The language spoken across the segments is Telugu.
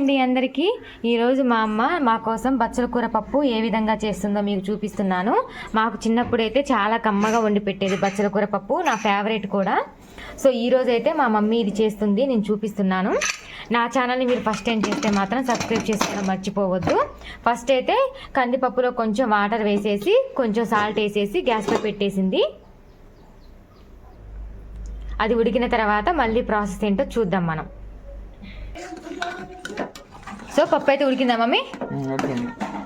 అండి అందరికీ. ఈరోజు మా అమ్మ మా కోసం బచ్చల కూర పప్పు ఏ విధంగా చేస్తుందో మీకు చూపిస్తున్నాను. మాకు చిన్నప్పుడైతే చాలా కమ్మగా వండి పెట్టేది బచ్చల కూర పప్పు, నా ఫేవరెట్ కూడా. సో ఈరోజు అయితే మా మమ్మీ ఇది చేస్తుంది, నేను చూపిస్తున్నాను. నా ఛానల్ని మీరు ఫస్ట్ టైం చేస్తే మాత్రం సబ్స్క్రైబ్ చేసుకోవడం మర్చిపోవద్దు. ఫస్ట్ అయితే కందిపప్పులో కొంచెం వాటర్ వేసేసి కొంచెం సాల్ట్ వేసేసి గ్యాస్లో పెట్టేసింది. అది ఉడికిన తర్వాత మళ్ళీ ప్రాసెస్ ఏంటో చూద్దాం మనం. సో పప్పు అయితే ఉడికిందా మమ్మీ?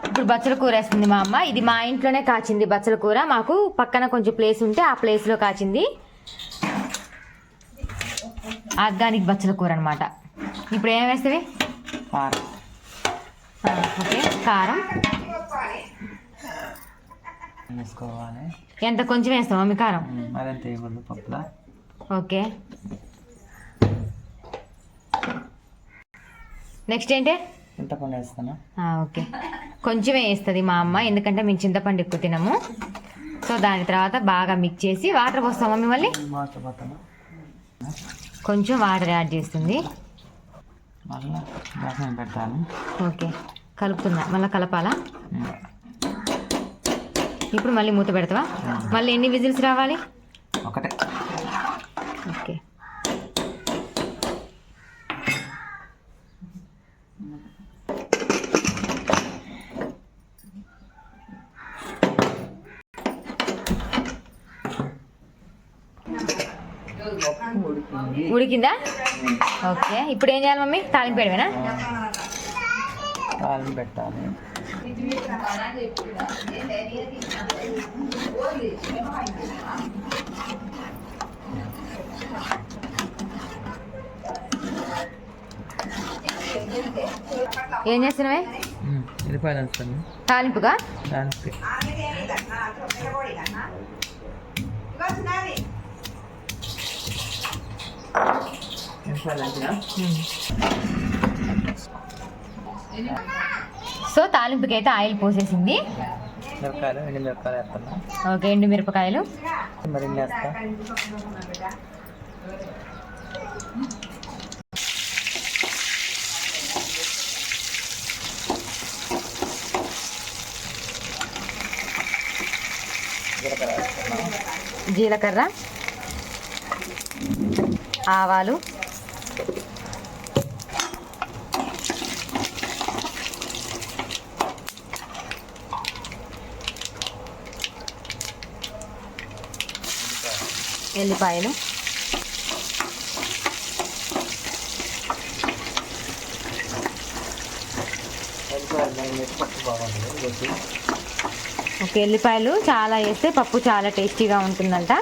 ఇప్పుడు బచ్చల కూర వేస్తుంది మా అమ్మ. ఇది మా ఇంట్లోనే కాచింది బచ్చల కూర. మాకు పక్కన కొంచెం ప్లేస్ ఉంటే ఆ ప్లేస్లో కాచింది. ఆర్గానిక్ బచ్చల కూర అనమాట. ఇప్పుడు ఏం వేస్తుంది? ఓకే, కారం ఎంత? కొంచెం వేస్తాం మమ్మీ కారం. ఓకే, నెక్స్ట్ ఏంటి? చింతపండు వేస్తాను. ఓకే, కొంచెమే వేస్తుంది మా అమ్మ, ఎందుకంటే మేము చింతపండు ఎక్కువ తినము. సో దాని తర్వాత బాగా మిక్స్ చేసి వాటర్ పోస్తాం మమ్మీ. మళ్ళీ కొంచెం వాటర్ యాడ్ చేస్తుంది. ఓకే, కలుపుతుందా? మళ్ళీ కలపాలా? ఇప్పుడు మళ్ళీ మూత పెడతావా? మళ్ళీ ఎన్ని విజిల్స్ రావాలి? ఒకటే. ఓకే, ఉడికిందా? ఓకే, ఇప్పుడు ఏం చేయాలి మమ్మీ? తాలింపు పెడవేనా? తాలింపు పెట్టాలి. ఏం చేస్తున్నావే? తాలింపుగా? సో తాలింపుకి అయితే ఆయిల్ పోసేసింది. ఓకే, ఎండు మిరపకాయలు. జీలకర్ర, ఆవాలు, ఎల్లిపాయలు, ఓకే. ఎల్లిపాయలు చాలా వేస్తే పప్పు చాలా టేస్టీగా ఉంటుందంట.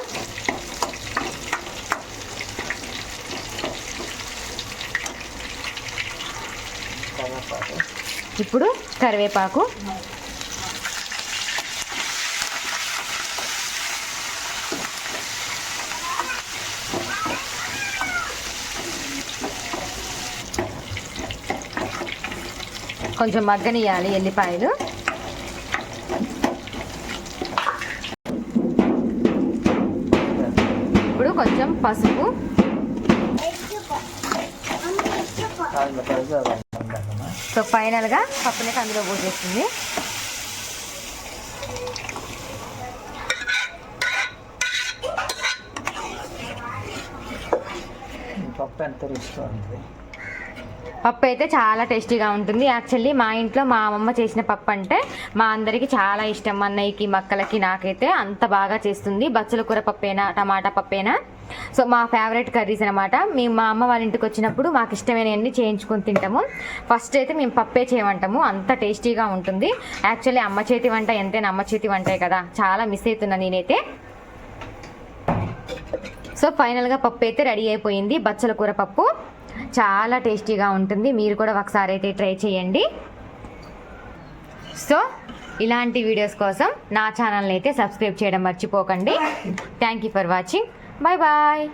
ఇప్పుడు కరివేపాకు, కొంచెం మగ్గనియాలి ఎల్లిపాయలు. ఇప్పుడు కొంచెం పసుపు, సో ఫైనల్గా పప్పుని అందులో పోసేస్తుంది. పప్పు అయితే చాలా టేస్టీగా ఉంటుంది. యాక్చువల్లీ మా ఇంట్లో మా అమ్మమ్మ చేసిన పప్పు అంటే మా అందరికీ చాలా ఇష్టం. మా అన్నయ్యకి, మక్కలకి, నాకైతే అంత బాగా చేస్తుంది. బచ్చల కూర పప్పేనా, టమాటా పప్పేనా, సో మా ఫేవరెట్ కర్రీస్ అనమాట. మేము మా అమ్మ వాళ్ళ ఇంటికి వచ్చినప్పుడు మాకు ఇష్టమైనవన్నీ చేయించుకొని తింటాము. ఫస్ట్ అయితే మేము పప్పే చేయమంటాము, అంత టేస్టీగా ఉంటుంది. యాక్చువల్లీ అమ్మ చేతి వంట ఎంతైనా అమ్మ చేతి వంటే కదా, చాలా మిస్ అవుతున్నా నేనైతే. సో ఫైనల్గా పప్పు అయితే రెడీ అయిపోయింది. బచ్చల కూర పప్పు చాలా టేస్టీగా ఉంటుంది. మీరు కూడా ఒకసారి అయితే ట్రై చేయండి. సో ఇలాంటి వీడియోస్ కోసం నా ఛానల్ని అయితే సబ్స్క్రైబ్ చేయడం మర్చిపోకండి. Thank you for watching. Bye bye.